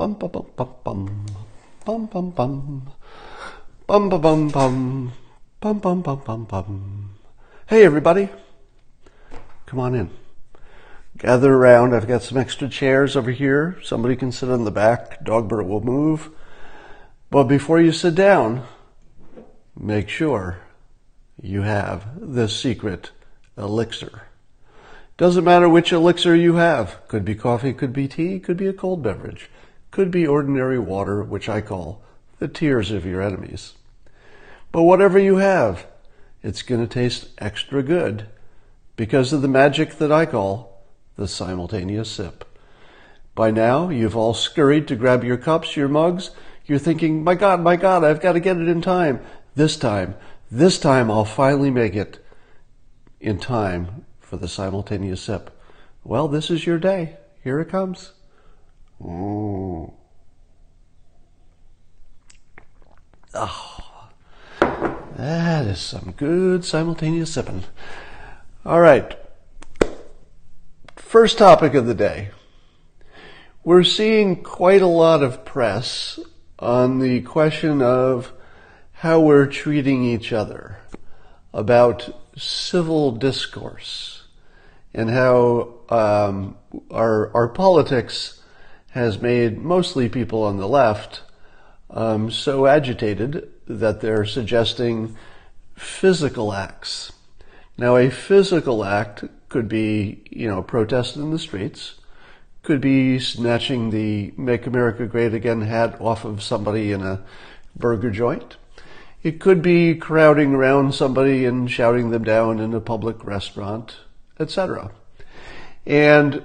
Bum bum bum bum bum. Bum bum bum. Bum bum bum bum. Bum bum bum bum bum. Hey everybody. Come on in. Gather around. I've got some extra chairs over here. Somebody can sit on the back. Dogbert will move. But before you sit down, make sure you have the secret elixir. Doesn't matter which elixir you have. Could be coffee, could be tea, could be a cold beverage. Could be ordinary water, which I call the tears of your enemies. But whatever you have, it's going to taste extra good because of the magic that I call the simultaneous sip. By now, you've all scurried to grab your cups, your mugs. You're thinking, my God, I've got to get it in time. This time, I'll finally make it in time for the simultaneous sip. Well, this is your day. Here it comes. Oh, that is some good simultaneous sipping. All right. First topic of the day. We're seeing quite a lot of press on the question of how we're treating each other, about civil discourse, and how our politics has made mostly people on the left so agitated that they're suggesting physical acts. Now, a physical act could be, protest in the streets, could be snatching the Make America Great Again hat off of somebody in a burger joint. It could be crowding around somebody and shouting them down in a public restaurant, etc. And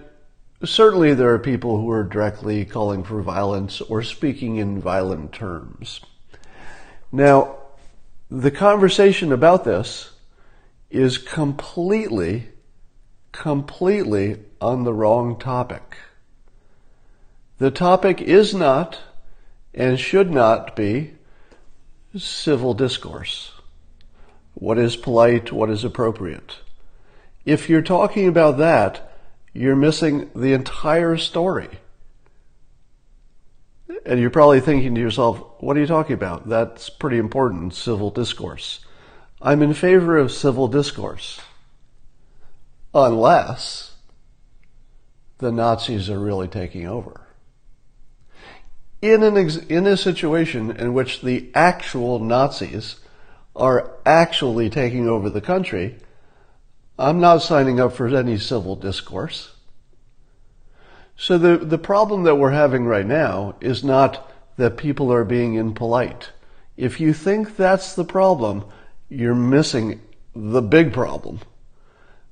certainly there are people who are directly calling for violence or speaking in violent terms. Now, the conversation about this is completely on the wrong topic. The topic is not and should not be civil discourse. What is polite? What is appropriate? If you're talking about that, you're missing the entire story. And you're probably thinking to yourself, what are you talking about? That's pretty important, civil discourse. I'm in favor of civil discourse, unless the Nazis are really taking over. In a situation in which the actual Nazis are actually taking over the country, I'm not signing up for any civil discourse. So the problem that we're having right now is not that people are being impolite. If you think that's the problem, you're missing the big problem.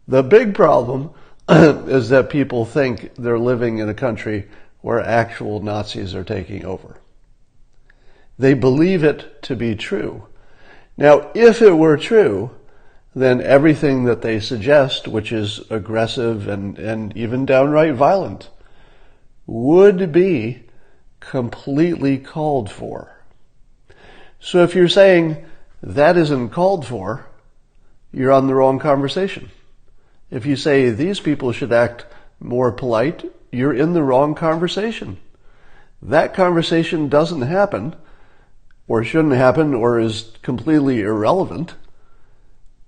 The big problem is that people think they're living in a country where actual Nazis are taking over. They believe it to be true. Now, if it were true, then everything that they suggest, which is aggressive and even downright violent, would be completely called for. So if you're saying that isn't called for, you're on the wrong conversation. If you say these people should act more polite, you're in the wrong conversation. That conversation doesn't happen, or shouldn't happen, or is completely irrelevant,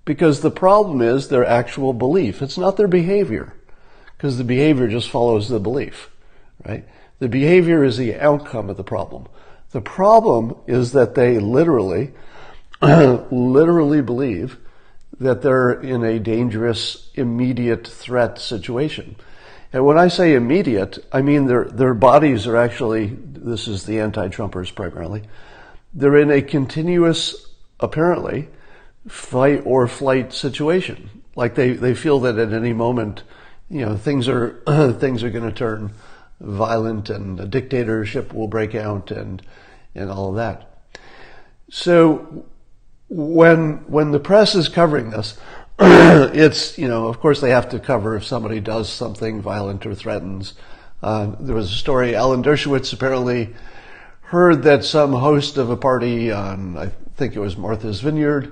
because the problem is their actual belief. It's not their behavior, because the behavior just follows the belief, right? The behavior is the outcome of the problem. The problem is that they literally believe that they're in a dangerous, immediate threat situation. And when I say immediate, I mean their bodies are actually, this is the anti-Trumpers primarily, they're in a continuous, apparently, fight or flight situation. Like they feel that at any moment, things are going to turn violent and a dictatorship will break out and all of that. So when the press is covering this, it's, of course they have to cover if somebody does something violent or threatens. There was a story, Alan Dershowitz apparently heard that some host of a party on, I think it was Martha's Vineyard,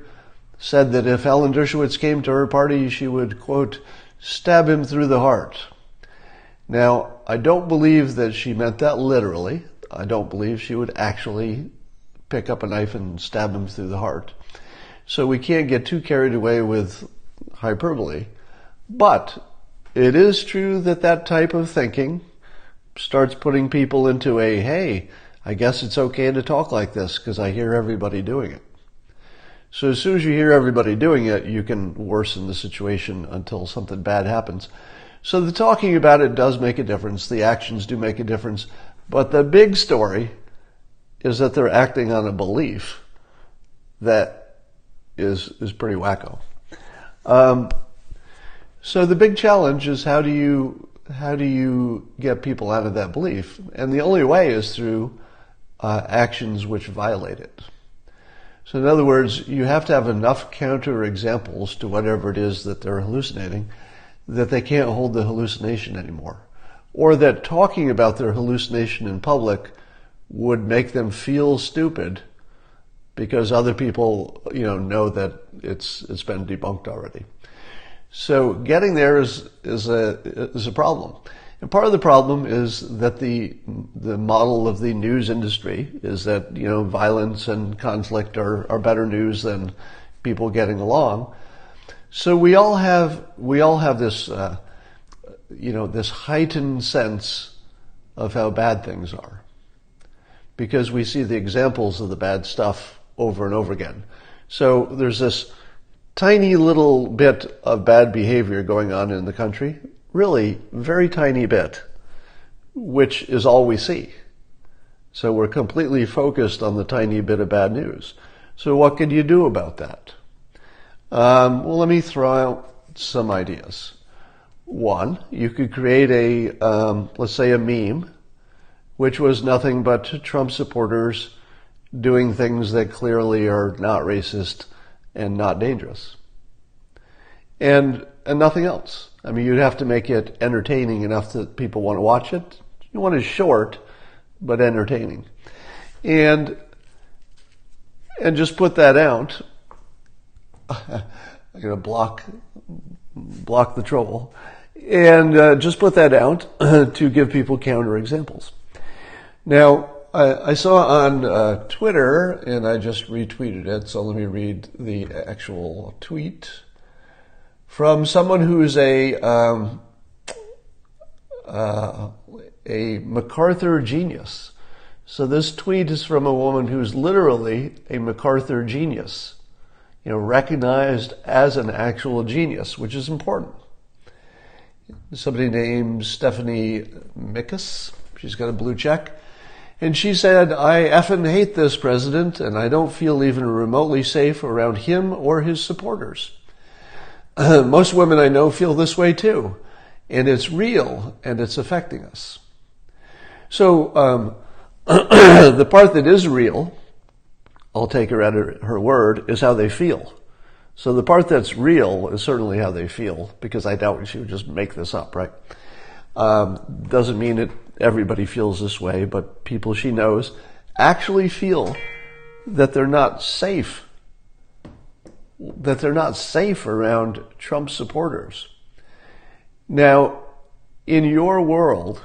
said that if Alan Dershowitz came to her party, she would, quote, stab him through the heart. Now, I don't believe that she meant that literally. I don't believe she would actually pick up a knife and stab him through the heart. So we can't get too carried away with hyperbole. But it is true that that type of thinking starts putting people into a, hey, I guess it's okay to talk like this because I hear everybody doing it. So as soon as you hear everybody doing it, you can worsen the situation until something bad happens. So the talking about it does make a difference. The actions do make a difference. But the big story is that they're acting on a belief that is pretty wacko. So the big challenge is how do you get people out of that belief? And the only way is through actions which violate it. So in other words, you have to have enough counter examples to whatever it is that they're hallucinating that they can't hold the hallucination anymore. Or that talking about their hallucination in public would make them feel stupid because other people, know that it's been debunked already. So getting there is a problem. And part of the problem is that the model of the news industry is that, violence and conflict are better news than people getting along. So we all have this, this heightened sense of how bad things are because we see the examples of the bad stuff over and over again. So there's this tiny little bit of bad behavior going on in the country, really very tiny bit, which is all we see. So we're completely focused on the tiny bit of bad news. So what could you do about that? Well, let me throw out some ideas. One, you could create let's say a meme, which was nothing but Trump supporters doing things that clearly are not racist and not dangerous. And nothing else. I mean, you'd have to make it entertaining enough that people want to watch it. You want it short, but entertaining. And just put that out. I'm going to block the troll. And just put that out to give people counter examples. Now, I saw on Twitter, and I just retweeted it, so let me read the actual tweet from someone who's a Macarthur genius. So this tweet is from a woman who's literally a Macarthur genius, recognized as an actual genius, which is important. Somebody named Stephanie Mickus. She's got a blue check. And she said, I effing hate this president, and I don't feel even remotely safe around him or his supporters. Most women I know feel this way too. And it's real, and it's affecting us. So the part that is real, I'll take her at her word, is how they feel. So the part that's real is certainly how they feel, because I doubt she would just make this up, right? Doesn't mean that everybody feels this way, but people she knows actually feel that they're not safe. That they're not safe around Trump supporters. Now, in your world,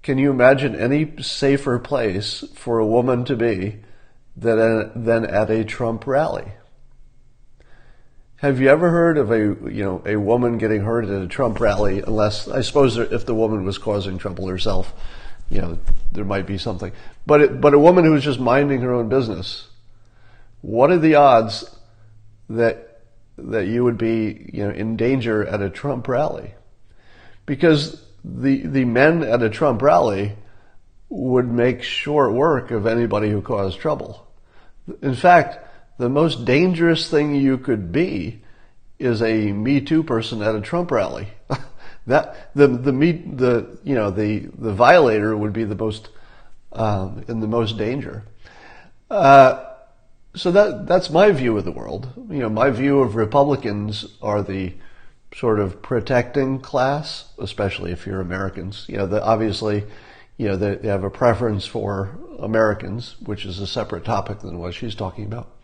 can you imagine any safer place for a woman to be than at a Trump rally? Have you ever heard of a woman getting hurt at a Trump rally? Unless, I suppose, if the woman was causing trouble herself, there might be something. But a woman who was just minding her own business, what are the odds that you would be in danger at a Trump rally? Because the men at a Trump rally would make short work of anybody who caused trouble. In fact, the most dangerous thing you could be is a Me Too person at a Trump rally. That the violator would be the most in the most danger. So that's my view of the world. My view of Republicans are the sort of protecting class, especially if you're Americans. Obviously, they have a preference for Americans, which is a separate topic than what she's talking about.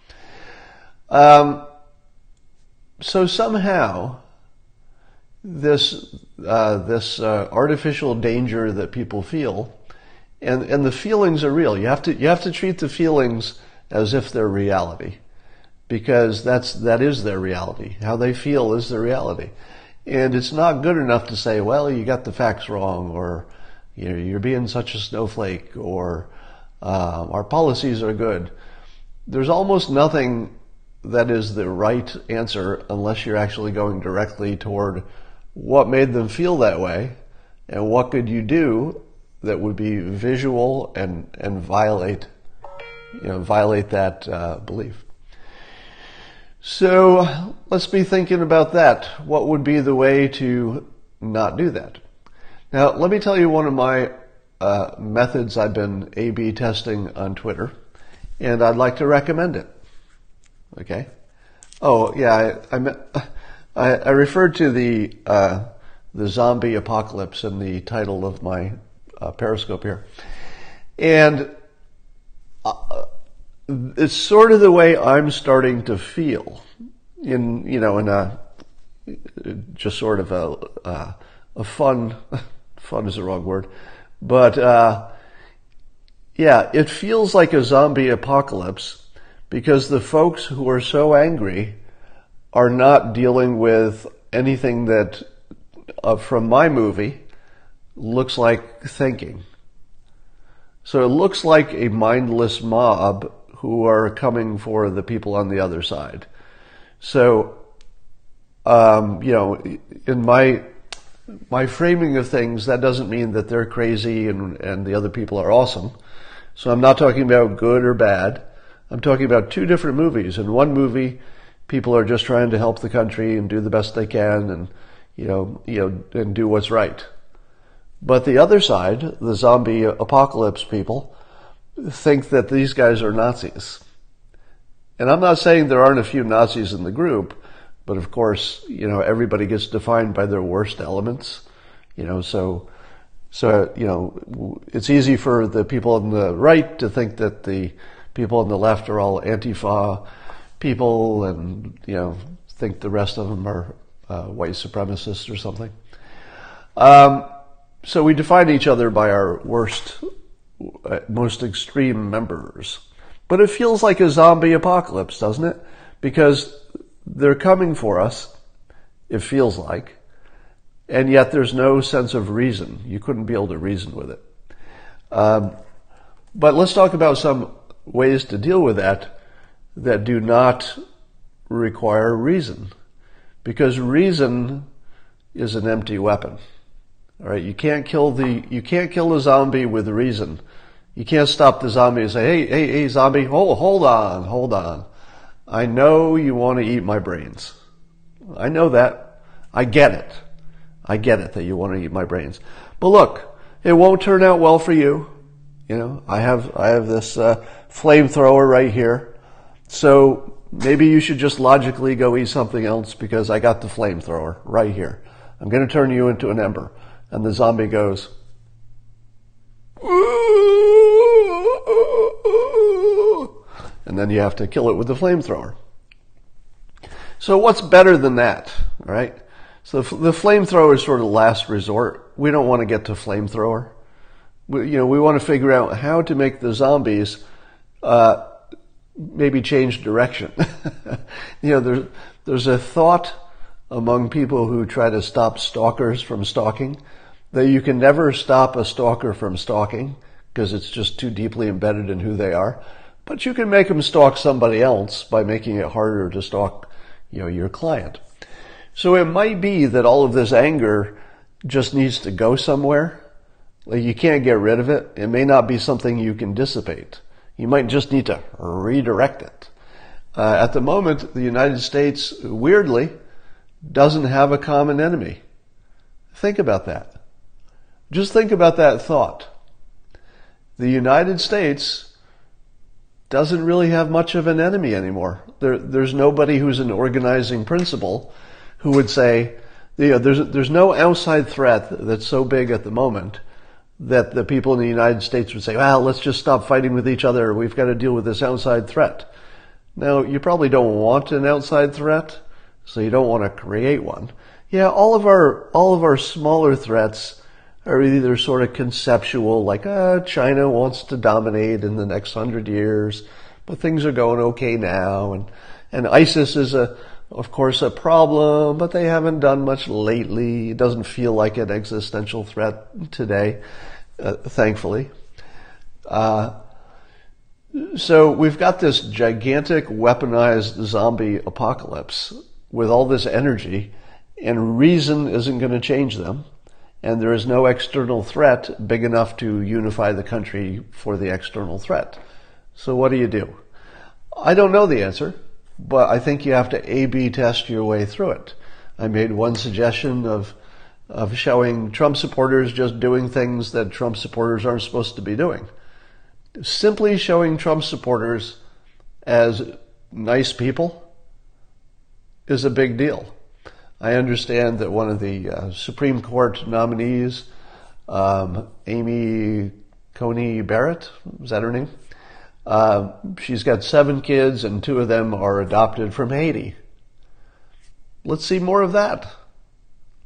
So somehow this artificial danger that people feel And the feelings are real. You have to treat the feelings as if they're reality, because that is their reality. How they feel is their reality. And it's not good enough to say, well, you got the facts wrong, or you're being such a snowflake, or our policies are good. There's almost nothing that is the right answer unless you're actually going directly toward what made them feel that way, and what could you do that would be visual and violate that belief. So let's be thinking about that. What would be the way to not do that? Now, let me tell you one of my methods I've been A/B testing on Twitter, and I'd like to recommend it. Okay? Oh, yeah, I referred to the zombie apocalypse in the title of my Periscope here. And it's sort of the way I'm starting to feel in a just sort of a fun is the wrong word, but yeah, it feels like a zombie apocalypse because the folks who are so angry are not dealing with anything that from my movie looks like thinking. So it looks like a mindless mob who are coming for the people on the other side. So, in my framing of things, that doesn't mean that they're crazy and the other people are awesome. So I'm not talking about good or bad. I'm talking about two different movies. In one movie, people are just trying to help the country and do the best they can and, and do what's right. But the other side, the zombie apocalypse people, think that these guys are Nazis. And I'm not saying there aren't a few Nazis in the group, but of course, everybody gets defined by their worst elements. So it's easy for the people on the right to think that the people on the left are all Antifa people and, think the rest of them are white supremacists or something. So we define each other by our worst, most extreme members. But it feels like a zombie apocalypse, doesn't it? Because they're coming for us, it feels like, and yet there's no sense of reason. You couldn't be able to reason with it. But let's talk about some ways to deal with that do not require reason. Because reason is an empty weapon. All right, you can't kill the zombie with reason. You can't stop the zombie and say, hey, zombie, hold on. I know you want to eat my brains. I know that. I get it that you want to eat my brains. But look, it won't turn out well for you. I have this flamethrower right here. So maybe you should just logically go eat something else because I got the flamethrower right here. I'm going to turn you into an ember. And the zombie goes, and then you have to kill it with the flamethrower. So what's better than that, right? So the flamethrower is sort of last resort. We don't want to get to flamethrower. We want to figure out how to make the zombies maybe change direction. There's a thought among people who try to stop stalkers from stalking that you can never stop a stalker from stalking because it's just too deeply embedded in who they are. But you can make them stalk somebody else by making it harder to stalk, your client. So it might be that all of this anger just needs to go somewhere. Like you can't get rid of it. It may not be something you can dissipate. You might just need to redirect it. At the moment, the United States, weirdly, doesn't have a common enemy. Think about that. Just think about that thought. The United States doesn't really have much of an enemy anymore. There's nobody who's an organizing principle who would say, there's no outside threat that's so big at the moment that the people in the United States would say, well, let's just stop fighting with each other. We've got to deal with this outside threat. Now, you probably don't want an outside threat, so you don't want to create one. Yeah, all of our smaller threats are either sort of conceptual, like, China wants to dominate in the next 100 years, but things are going okay now, and ISIS is of course a problem, but they haven't done much lately. It doesn't feel like an existential threat today, thankfully. So we've got this gigantic weaponized zombie apocalypse with all this energy, and reason isn't going to change them, and there is no external threat big enough to unify the country for the external threat. So what do? I don't know the answer, but I think you have to A/B test your way through it. I made one suggestion of showing Trump supporters just doing things that Trump supporters aren't supposed to be doing. Simply showing Trump supporters as nice people is a big deal. I understand that one of the Supreme Court nominees, Amy Coney Barrett, is that her name? She's got 7 kids and 2 of them are adopted from Haiti. Let's see more of that.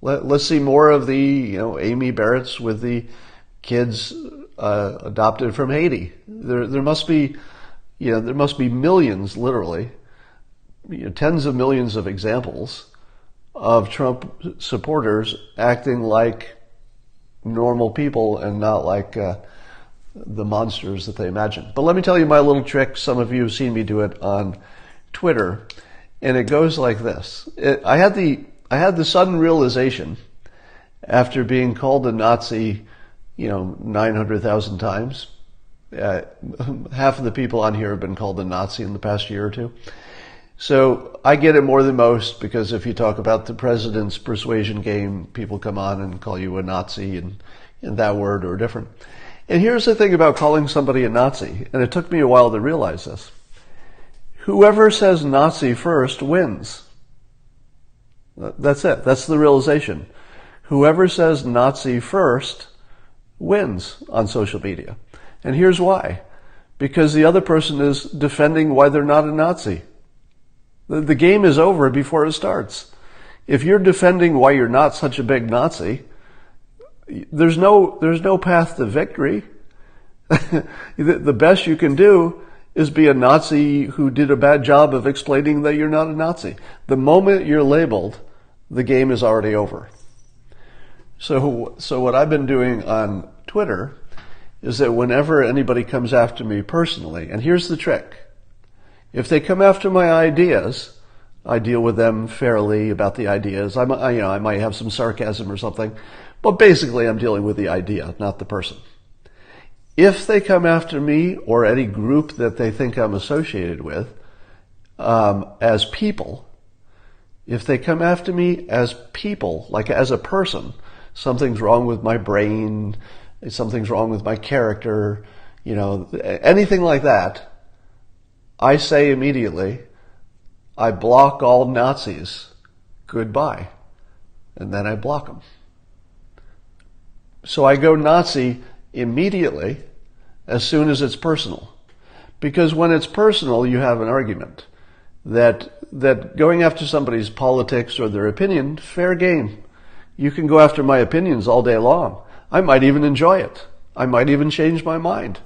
Let's see more of the, Amy Barretts with the kids adopted from Haiti. There must be, there must be millions, literally, tens of millions of examples of Trump supporters acting like normal people and not like the monsters that they imagine. But let me tell you my little trick. Some of you have seen me do it on Twitter, and it goes like this. I had the sudden realization after being called a Nazi, 900,000 times. Half of the people on here have been called a Nazi in the past year or two. So I get it more than most, because if you talk about the president's persuasion game, people come on and call you a Nazi and that word or different. And here's the thing about calling somebody a Nazi, and it took me a while to realize this. Whoever says Nazi first wins. That's it. That's the realization. Whoever says Nazi first wins on social media. And here's why. Because the other person is defending why they're not a Nazi. The game is over before it starts. If you're defending why you're not such a big Nazi, there's no path to victory. The best you can do is be a Nazi who did a bad job of explaining that you're not a Nazi. The moment you're labeled, the game is already over. So what I've been doing on Twitter is that whenever anybody comes after me personally, and here's the trick. If they come after my ideas, I deal with them fairly about the ideas. I might have some sarcasm or something, but basically I'm dealing with the idea, not the person. If they come after me or any group that they think I'm associated with, as people, if they come after me as people, like as a person, something's wrong with my brain, something's wrong with my character, anything like that, I say immediately, I block all Nazis. Goodbye. And then I block them. So I go Nazi immediately as soon as it's personal. Because when it's personal, you have an argument. That going after somebody's politics or their opinion, fair game. You can go after my opinions all day long. I might even enjoy it. I might even change my mind.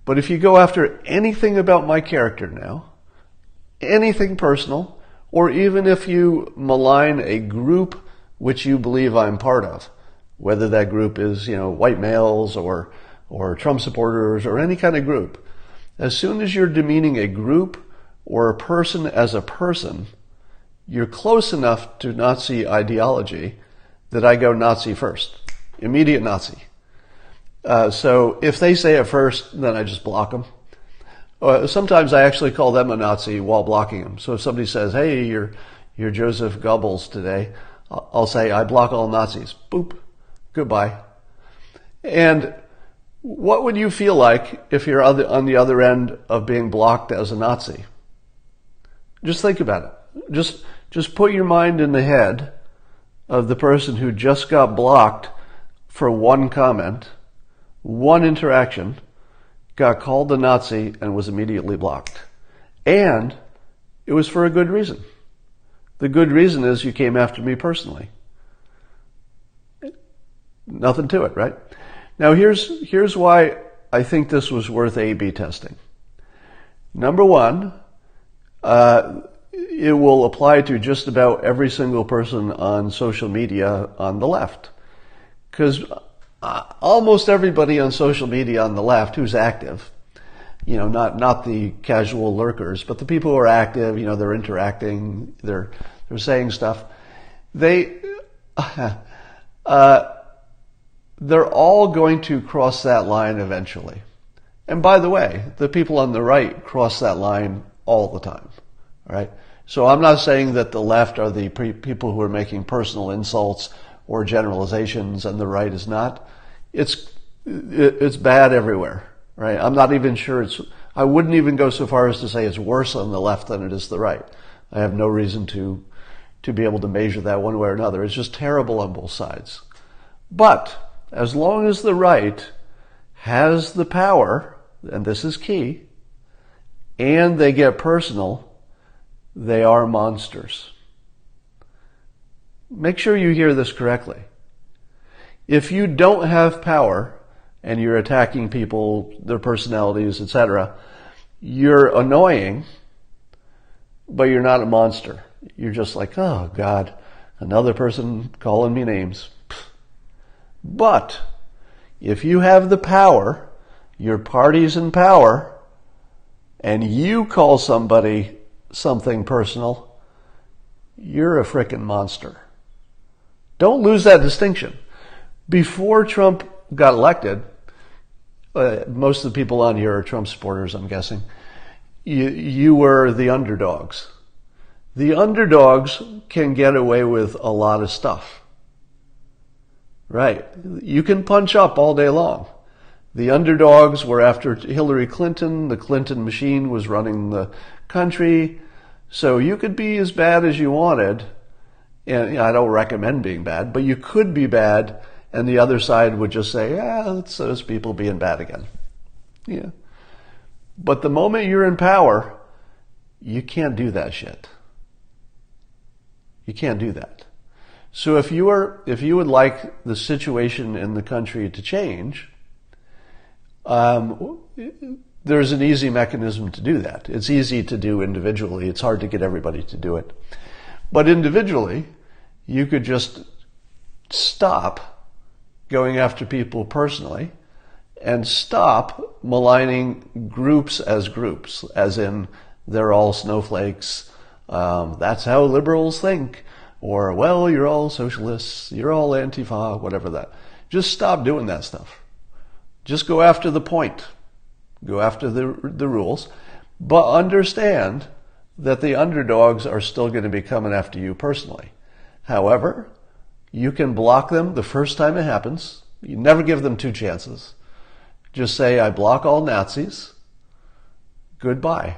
But if you go after anything about my character now, anything personal, or even if you malign a group which you believe I'm part of, whether that group is, white males or Trump supporters or any kind of group, as soon as you're demeaning a group or a person as a person, you're close enough to Nazi ideology that I go Nazi first. Immediate Nazi. So if they say it first, then I just block them. Sometimes I actually call them a Nazi while blocking them. So if somebody says, hey, you're Joseph Goebbels today, I'll say, I block all Nazis. Boop. Goodbye. And what would you feel like if you're on the other end of being blocked as a Nazi? Just think about it. Just put your mind in the head of the person who just got blocked for one comment, one interaction, got called a Nazi and was immediately blocked. And it was for a good reason. The good reason is you came after me personally. Nothing to it, right? Now here's why I think this was worth A/B testing. Number one, it will apply to just about every single person on social media on the left. Because almost everybody on social media on the left who's active, not the casual lurkers, but the people who are active, they're interacting, they're saying stuff. They're all going to cross that line eventually. And by the way, the people on the right cross that line all the time. All right? So I'm not saying that the left are the people who are making personal insults or generalizations and the right is not. It's bad everywhere, right? I'm not even sure I wouldn't even go so far as to say it's worse on the left than it is the right. I have no reason to be able to measure that one way or another. It's just terrible on both sides. But as long as the right has the power, and this is key, and they get personal, they are monsters. Make sure you hear this correctly. If you don't have power and you're attacking people, their personalities, etc., you're annoying, but you're not a monster. You're just like, oh God, another person calling me names. But if you have the power, your party's in power, and you call somebody something personal, you're a frickin' monster. Don't lose that distinction. Before Trump got elected, most of the people on here are Trump supporters, I'm guessing. You were the underdogs. The underdogs can get away with a lot of stuff. Right. You can punch up all day long. The underdogs were after Hillary Clinton. The Clinton machine was running the country. So you could be as bad as you wanted. And I don't recommend being bad, but you could be bad, and the other side would just say, it's those people being bad again. Yeah. But the moment you're in power, you can't do that shit. You can't do that. So if you would like the situation in the country to change, there's an easy mechanism to do that. It's easy to do individually. It's hard to get everybody to do it. But individually, you could just stop going after people personally and stop maligning groups, as in they're all snowflakes, that's how liberals think, or, well, you're all socialists, you're all Antifa, whatever that. Just stop doing that stuff. Just go after the point. Go after the rules. But understand that the underdogs are still going to be coming after you personally. However, you can block them the first time it happens. You never give them two chances. Just say, I block all Nazis. Goodbye.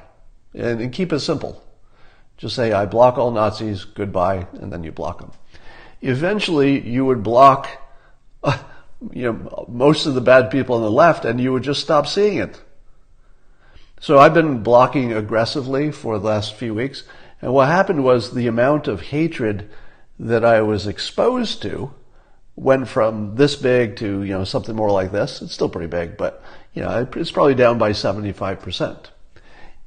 And keep it simple. Just say, I block all Nazis, goodbye, and then you block them. Eventually, you would block most of the bad people on the left, and you would just stop seeing it. So I've been blocking aggressively for the last few weeks, and what happened was the amount of hatred that I was exposed to went from this big to, something more like this. It's still pretty big, but, it's probably down by 75%.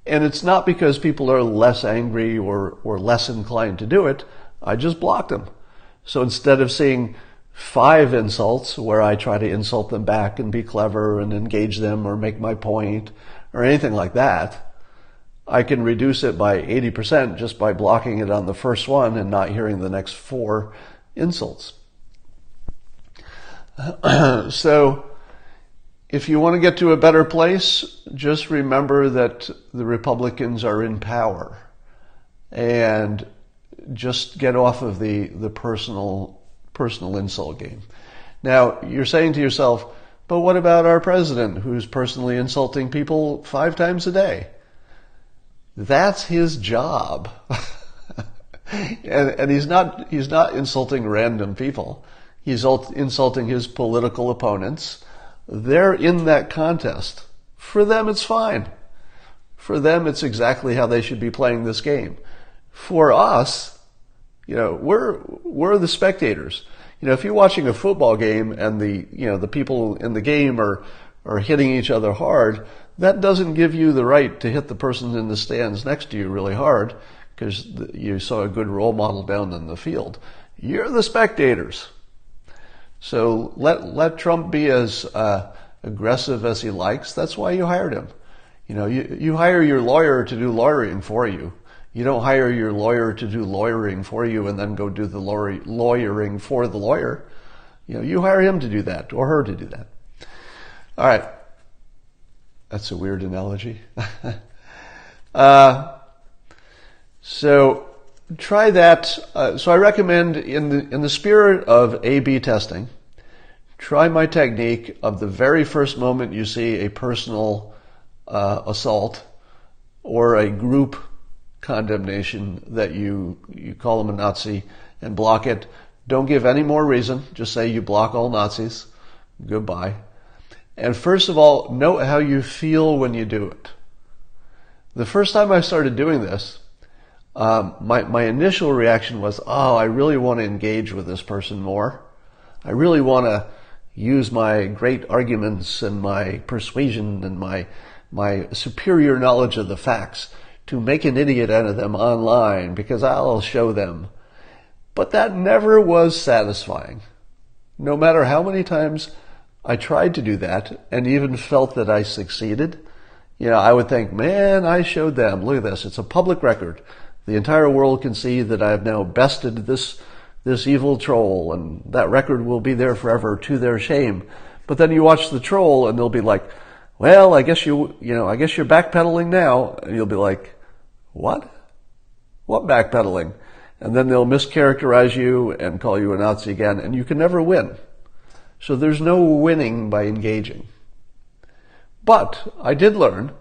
And it's not because people are less angry or less inclined to do it. I just blocked them. So instead of seeing 5 insults where I try to insult them back and be clever and engage them or make my point or anything like that, I can reduce it by 80% just by blocking it on the first one and not hearing the next 4 insults. So if you want to get to a better place, just remember that the Republicans are in power, and just get off of the personal insult game. Now, you're saying to yourself, but what about our president who's personally insulting people 5 times a day? That's his job. and he's not insulting random people. He's insulting his political opponents. They're in that contest. For them, it's fine. For them, it's exactly how they should be playing this game. For us, we're the spectators. If you're watching a football game and the people in the game are hitting each other hard, that doesn't give you the right to hit the person in the stands next to you really hard because you saw a good role model down in the field. You're the spectators. So let Trump be as aggressive as he likes. That's why you hired him. You hire your lawyer to do lawyering for you. You don't hire your lawyer to do lawyering for you and then go do the lawyering for the lawyer. You hire him to do that or her to do that. All right. That's a weird analogy. So try that. So I recommend in the spirit of A/B testing, try my technique of the very first moment you see a personal assault or a group condemnation that you call them a Nazi and block it. Don't give any more reason. Just say you block all Nazis. Goodbye. And first of all, note how you feel when you do it. The first time I started doing this, my initial reaction was, I really want to engage with this person more. I really want to use my great arguments and my persuasion and my superior knowledge of the facts to make an idiot out of them online because I'll show them. But that never was satisfying. No matter how many times I tried to do that and even felt that I succeeded, I would think, man, I showed them. Look at this. It's a public record. The entire world can see that I have now bested this evil troll, and that record will be there forever to their shame. But then you watch the troll and they'll be like, well, I guess you're backpedaling now. And you'll be like, what? What backpedaling? And then they'll mischaracterize you and call you a Nazi again, and you can never win. So there's no winning by engaging. But I did learn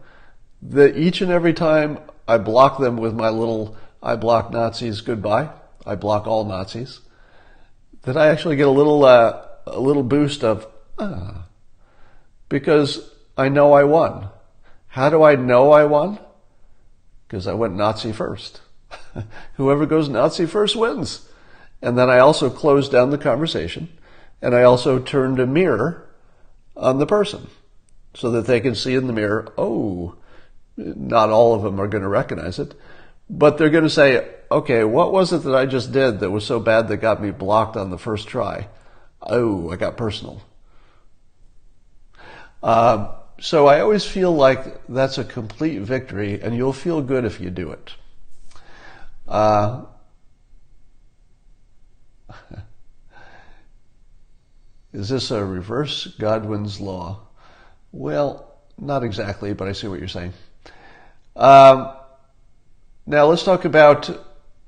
that each and every time I block them with my little, I block Nazis, goodbye, I block all Nazis, that I actually get a little boost of, because I know I won. How do I know I won? Because I went Nazi first. Whoever goes Nazi first wins. And then I also closed down the conversation, and I also turned a mirror on the person so that they can see in the mirror, not all of them are going to recognize it, but they're going to say, okay, what was it that I just did that was so bad that got me blocked on the first try? I got personal. So I always feel like that's a complete victory, and you'll feel good if you do it. Is this a reverse Godwin's law? Well, not exactly, but I see what you're saying. Now let's talk about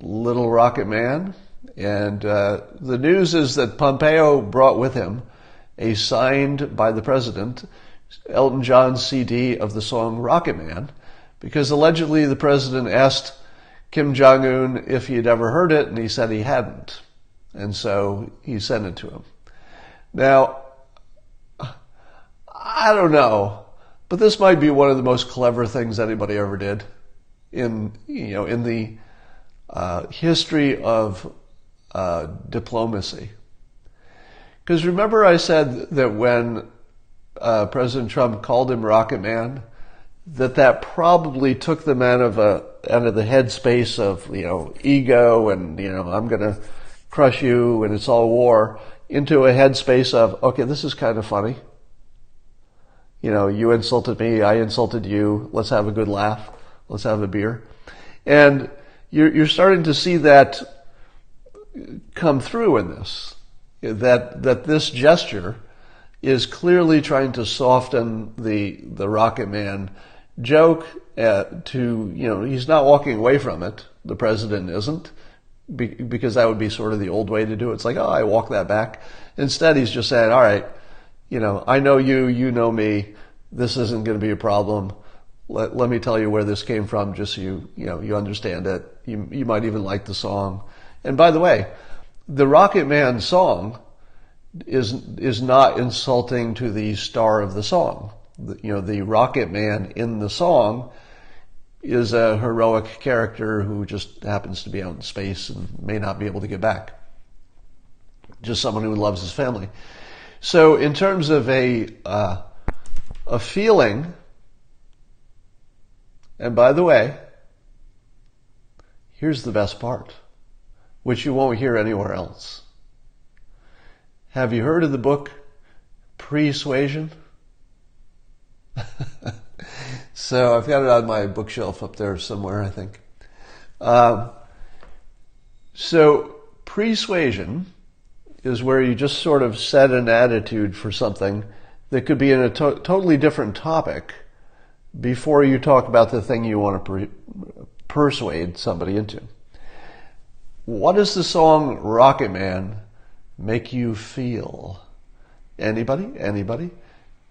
Little Rocketman. And the news is that Pompeo brought with him a signed by the president Elton John CD of the song Rocketman, because allegedly the president asked Kim Jong-un if he had ever heard it, and he said he hadn't. And so he sent it to him. Now, I don't know, but this might be one of the most clever things anybody ever did in the history of diplomacy. Because remember I said that when President Trump called him Rocketman, that probably took them out of the headspace of ego and I'm going to crush you and it's all war, into a headspace of, okay, this is kind of funny. You insulted me, I insulted you. Let's have a good laugh. Let's have a beer. And you're starting to see that come through in this. That this gesture is clearly trying to soften the Rocketman joke he's not walking away from it. The president isn't, because that would be sort of the old way to do it. It's like, I walk that back. Instead, he's just saying, all right, I know you, you know me. This isn't going to be a problem. Let me tell you where this came from, just so you understand it. You might even like the song. And by the way, the Rocketman song is not insulting to the star of the song. The Rocketman in the song is a heroic character who just happens to be out in space and may not be able to get back. just someone who loves his family. So in terms of a feeling, and by the way, here's the best part, which you won't hear anywhere else. Have you heard of the book Pre-Suasion? So I've got it on my bookshelf up there somewhere, I think. So Pre-Suasion is where you just sort of set an attitude for something that could be in a totally different topic before you talk about the thing you want to persuade somebody into. What does the song Rocketman make you feel? Anybody? Anybody?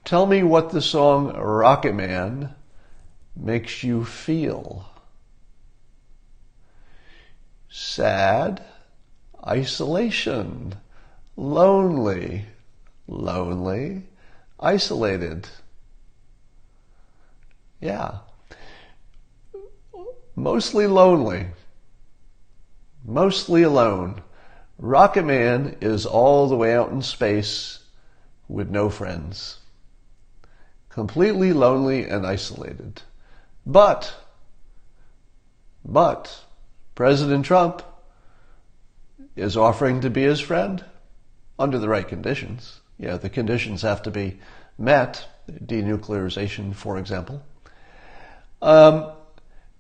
Tell me what the song Rocketman makes you feel. Sad, isolation, lonely, isolated. Yeah. Mostly lonely. Mostly alone. Rocketman is all the way out in space with no friends. Completely lonely and isolated. But President Trump is offering to be his friend under the right conditions. Yeah, the conditions have to be met. Denuclearization, for example. Now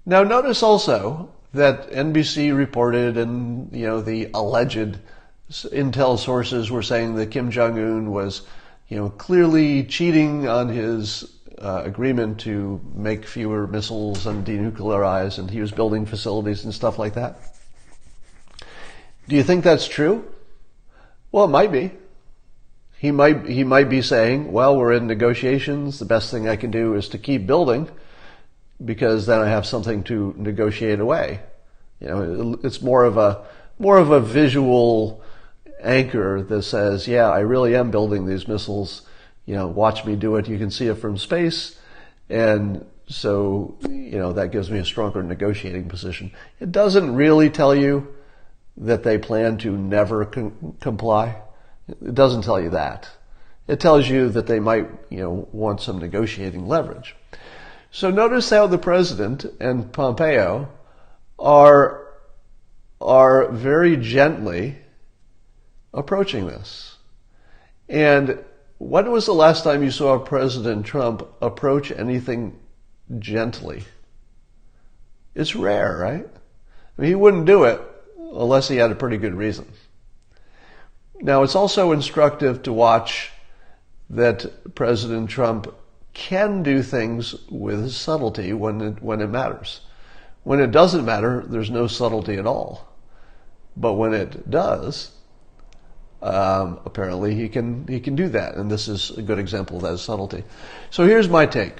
notice also that NBC reported, and the alleged intel sources were saying that Kim Jong-un was clearly cheating on his agreement to make fewer missiles and denuclearize, and he was building facilities and stuff like that. Do you think that's true? Well, it might be. He might be saying, well, we're in negotiations. The best thing I can do is to keep building, because then I have something to negotiate away. It's more of a visual anchor that says, yeah, I really am building these missiles. Watch me do it. You can see it from space. And so, that gives me a stronger negotiating position. It doesn't really tell you that they plan to never comply. It doesn't tell you that. It tells you that they might, want some negotiating leverage. So notice how the president and Pompeo are very gently approaching this. And when was the last time you saw President Trump approach anything gently? It's rare, right? I mean, he wouldn't do it unless he had a pretty good reason. Now, it's also instructive to watch that President Trump can do things with subtlety when it matters. When it doesn't matter, there's no subtlety at all. But when it does, apparently he can do that, and this is a good example of that subtlety. So here's my take.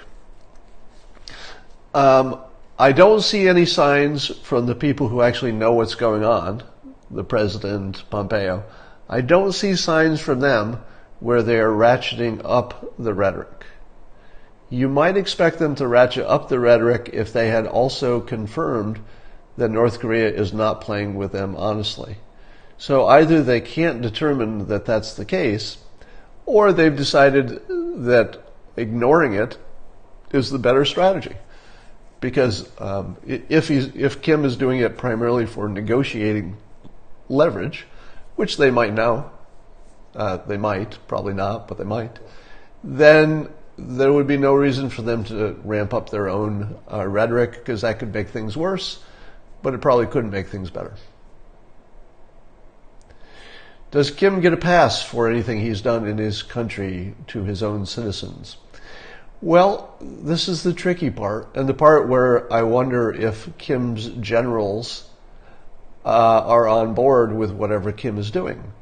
I don't see any signs from the people who actually know what's going on, the President, Pompeo. I don't see signs from them where they're ratcheting up the rhetoric. You might expect them to ratchet up the rhetoric if they had also confirmed that North Korea is not playing with them honestly. So either they can't determine that that's the case, or they've decided that ignoring it is the better strategy. Because if Kim is doing it primarily for negotiating leverage, which they might know, they might, probably not, but they might, then there would be no reason for them to ramp up their own rhetoric, because that could make things worse, but it probably couldn't make things better. Does Kim get a pass for anything he's done in his country to his own citizens? Well, this is the tricky part, and the part where I wonder if Kim's generals are on board with whatever Kim is doing.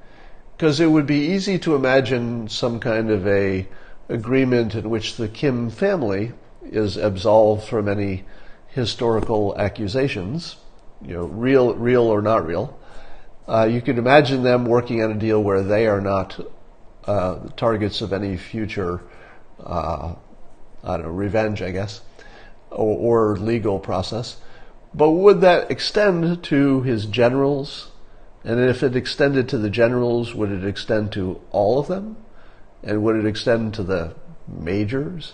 Because it would be easy to imagine some kind of a agreement in which the Kim family is absolved from any historical accusations, real or not real. You could imagine them working on a deal where they are not targets of any future, revenge, I guess, or legal process. But would that extend to his generals And if it extended to the generals, would it extend to all of them? And would it extend to the majors?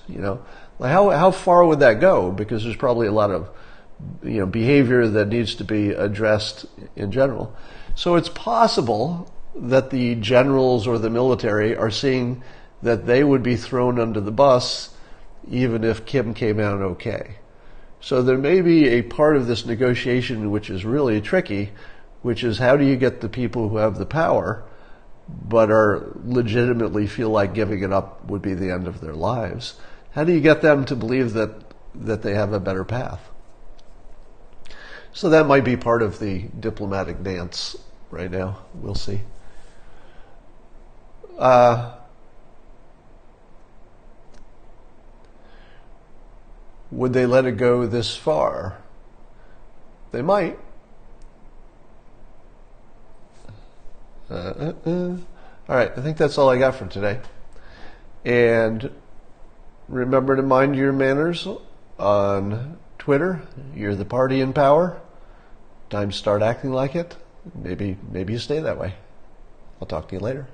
Like how far would that go? Because there's probably a lot of behavior that needs to be addressed in general. So it's possible that the generals or the military are seeing that they would be thrown under the bus even if Kim came out okay. So there may be a part of this negotiation which is really tricky, which is how do you get the people who have the power but are legitimately feel like giving it up would be the end of their lives? How do you get them to believe that they have a better path? So that might be part of the diplomatic dance right now. We'll see. Would they let it go this far? They might. All right, I think that's all I got for today. And remember to mind your manners on Twitter. You're the party in power. Time to start acting like it. Maybe you stay that way. I'll talk to you later.